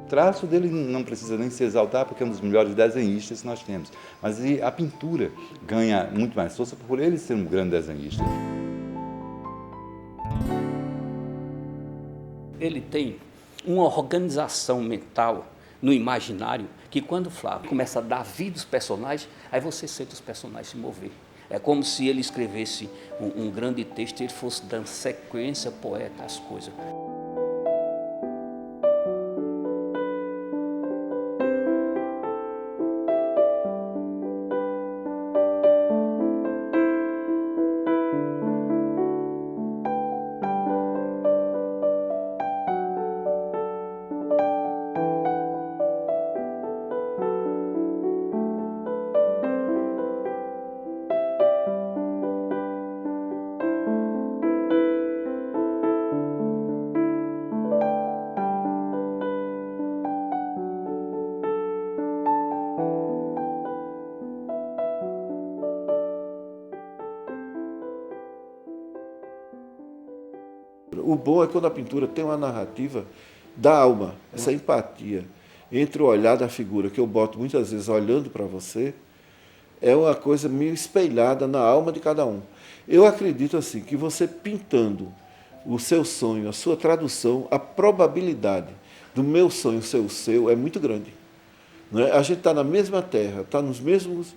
traço dele não precisa nem se exaltar, porque é um dos melhores desenhistas que nós temos. Mas a pintura ganha muito mais força por ele ser um grande desenhista. Ele tem uma organização mental no imaginário que quando o Flávio começa a dar vida aos personagens, aí você sente os personagens se mover. É como se ele escrevesse um grande texto e ele fosse dando sequência poética às coisas. O bom é quando a pintura tem uma narrativa da alma, essa empatia entre o olhar da figura, que eu boto muitas vezes olhando para você, é uma coisa meio espelhada na alma de cada um. Eu acredito assim que você pintando o seu sonho, a sua tradução, a probabilidade do meu sonho ser o seu é muito grande. Não é? A gente está na mesma terra, está nos mesmos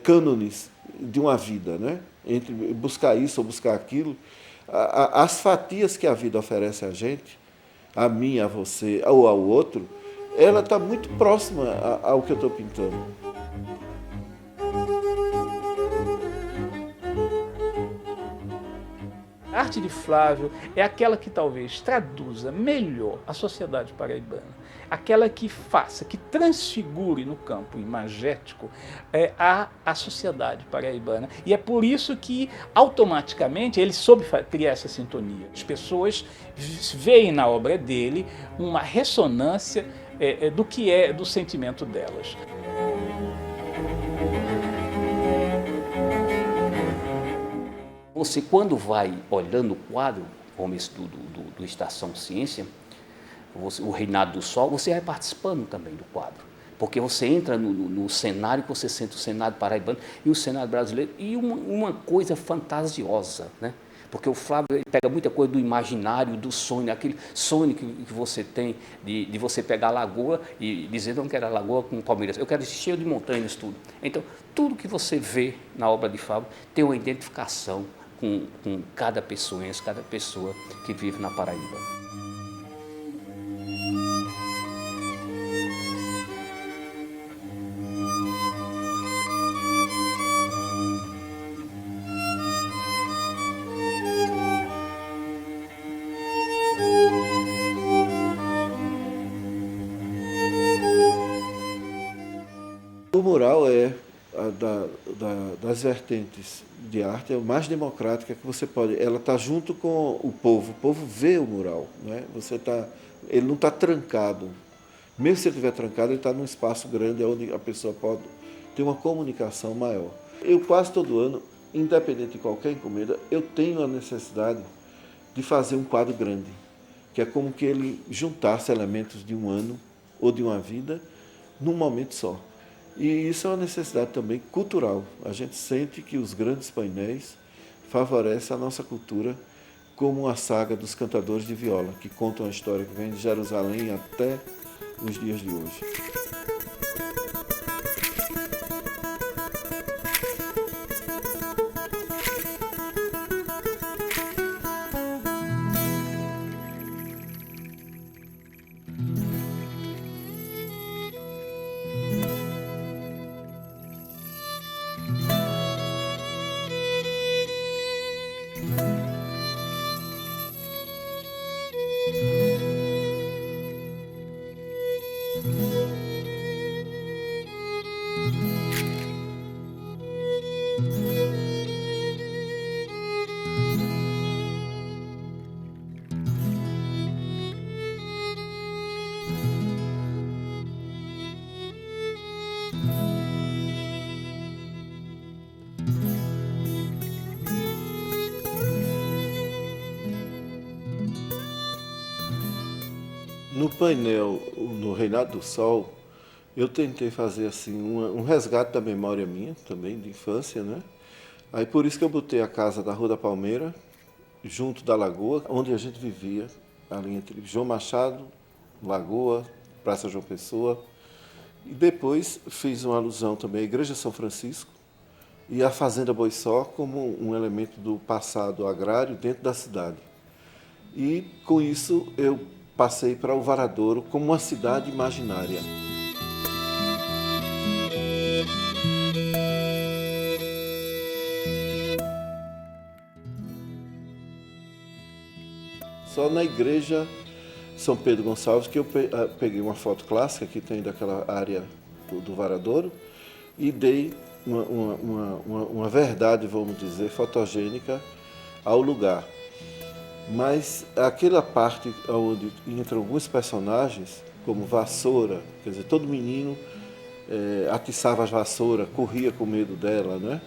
cânones de uma vida, né? Entre buscar isso ou buscar aquilo. As fatias que a vida oferece a gente, a mim, a você ou ao outro, ela está muito próxima ao que eu estou pintando. A arte de Flávio é aquela que talvez traduza melhor a sociedade paraibana, aquela que faça, que transfigure no campo imagético a sociedade paraibana. E é por isso que, automaticamente, ele soube criar essa sintonia. As pessoas veem na obra dele uma ressonância do que é do sentimento delas. Você, quando vai olhando o quadro, como esse do Estação Ciência, o Reinado do Sol, você vai participando também do quadro. Porque você entra no cenário, você sente o cenário paraibano e o cenário brasileiro, e uma coisa fantasiosa, né? Porque o Flávio ele pega muita coisa do imaginário, do sonho, aquele sonho que você tem de você pegar a lagoa e dizer, não quero a lagoa com Palmeiras, eu quero cheio de montanhas, tudo. Então, tudo que você vê na obra de Flávio tem uma identificação com cada pessoense, cada pessoa que vive na Paraíba. O mural é das vertentes de arte, é a mais democrática que você pode. Ela está junto com o povo vê o mural. Né? Ele não está trancado. Mesmo se ele estiver trancado, ele está num espaço grande onde a pessoa pode ter uma comunicação maior. Eu quase todo ano, independente de qualquer encomenda, eu tenho a necessidade de fazer um quadro grande, que é como que ele juntasse elementos de um ano ou de uma vida num momento só. E isso é uma necessidade também cultural. A gente sente que os grandes painéis favorecem a nossa cultura, como a saga dos cantadores de viola, que contam a história que vem de Jerusalém até os dias de hoje. No painel, no Reinado do Sol, eu tentei fazer assim um resgate da memória minha, também, de infância, né? Aí por isso que eu botei a casa da Rua da Palmeira, junto da Lagoa, onde a gente vivia, ali entre João Machado, Lagoa, Praça João Pessoa. E depois fiz uma alusão também à Igreja São Francisco e à Fazenda Boiçó como um elemento do passado agrário dentro da cidade. E com isso eu passei para o Varadouro como uma cidade imaginária. Só na igreja São Pedro Gonçalves que eu peguei uma foto clássica que tem daquela área do Varadouro e dei uma verdade, vamos dizer, fotogênica ao lugar. Mas aquela parte onde entram alguns personagens, como Vassoura, quer dizer, todo menino atiçava as vassouras, corria com medo dela, né?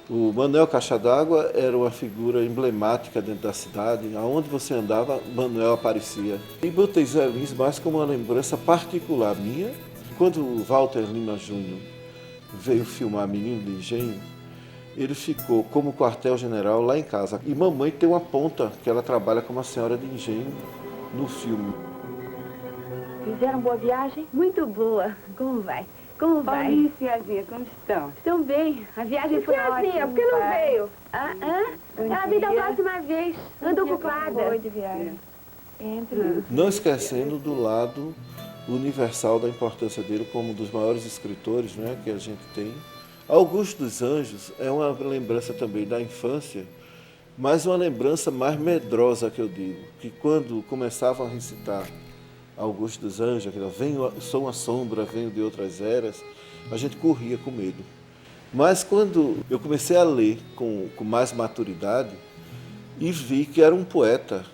O Manuel Caixa d'Água era uma figura emblemática dentro da cidade. Aonde você andava, Manuel aparecia. E botei Zé Lins mais como uma lembrança particular minha. Quando o Walter Lima Júnior veio filmar Menino de Engenho, ele ficou como quartel-general lá em casa. E mamãe tem uma ponta que ela trabalha como a senhora de engenho no filme. Fizeram boa viagem? Muito boa. Como vai? Como vai? Paulinho e Ciazinha, como estão? Estão bem. A viagem foi ótima. Por que não veio? Ela vem da próxima vez. Anda ocupada. Foi de viagem. Entre. Não esquecendo do lado universal da importância dele como um dos maiores escritores, né, que a gente tem. Augusto dos Anjos é uma lembrança também da infância, mas uma lembrança mais medrosa, que eu digo, que quando começavam a recitar Augusto dos Anjos, sou uma sombra, venho de outras eras, a gente corria com medo. Mas quando eu comecei a ler com mais maturidade e vi que era um poeta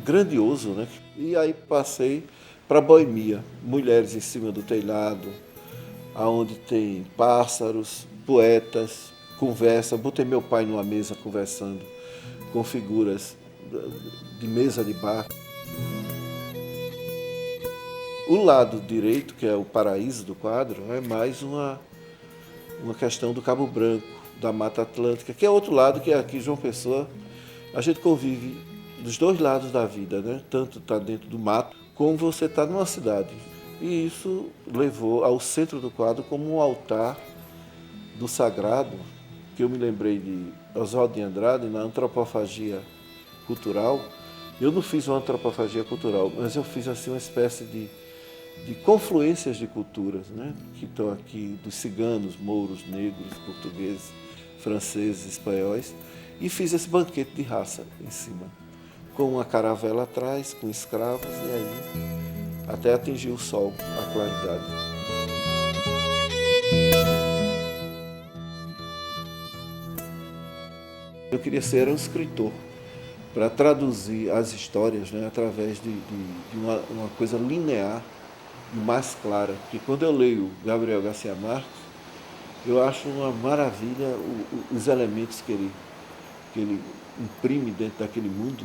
grandioso, né? E aí passei para a boemia, mulheres em cima do telhado, aonde tem pássaros, poetas, conversa. Botei meu pai numa mesa conversando com figuras de mesa de bar. O lado direito, que é o paraíso do quadro, é mais uma questão do Cabo Branco, da Mata Atlântica, que é outro lado, que é aqui João Pessoa. A gente convive dos dois lados da vida, né? Tanto está dentro do mato, como você está numa cidade. E isso levou ao centro do quadro como um altar do sagrado, que eu me lembrei de Oswaldo de Andrade, na antropofagia cultural. Eu não fiz uma antropofagia cultural, mas eu fiz assim uma espécie de confluências de culturas, né, que estão aqui, dos ciganos, mouros, negros, portugueses, franceses, espanhóis, e fiz esse banquete de raça em cima, com uma caravela atrás, com escravos, e aí até atingir o sol, a claridade. Eu queria ser um escritor, para traduzir as histórias, né, através de uma coisa linear e mais clara. Porque quando eu leio Gabriel Garcia Marques, eu acho uma maravilha os elementos que ele imprime dentro daquele mundo.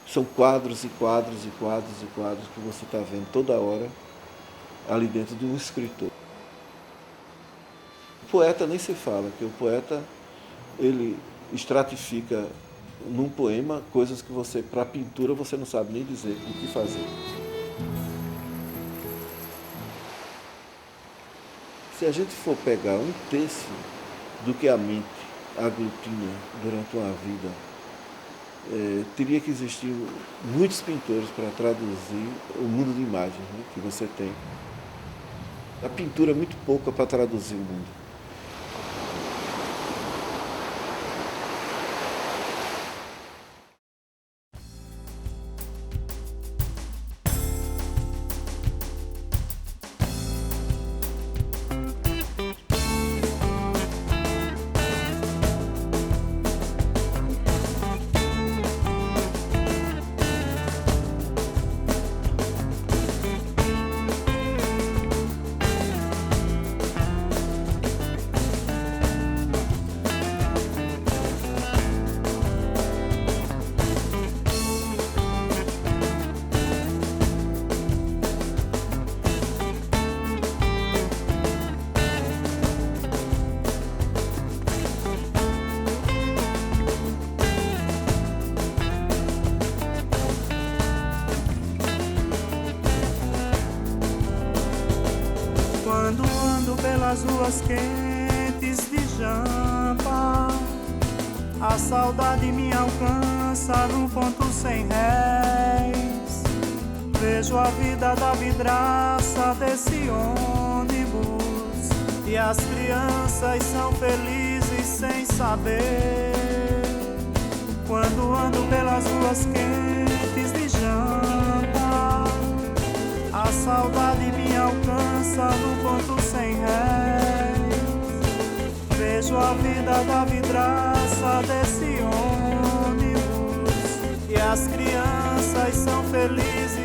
São quadros e quadros e quadros e quadros que você está vendo toda hora ali dentro de um escritor. O poeta nem se fala, que o poeta ele estratifica num poema coisas que você, para a pintura, você não sabe nem dizer o que fazer. Se a gente for pegar um terço do que a mente aglutina durante uma vida, teria que existir muitos pintores para traduzir o mundo de imagens, né, que você tem. A pintura é muito pouca para traduzir o mundo. ruas quentes de Jampa, a saudade me alcança num ponto sem réis. Vejo a vida da vidraça desse ônibus e as crianças são felizes sem saber. Quando ando pelas ruas quentes de Jampa, a saudade me alcança num ponto sem réis. Vejo a vida da vidraça desse ônibus e as crianças são felizes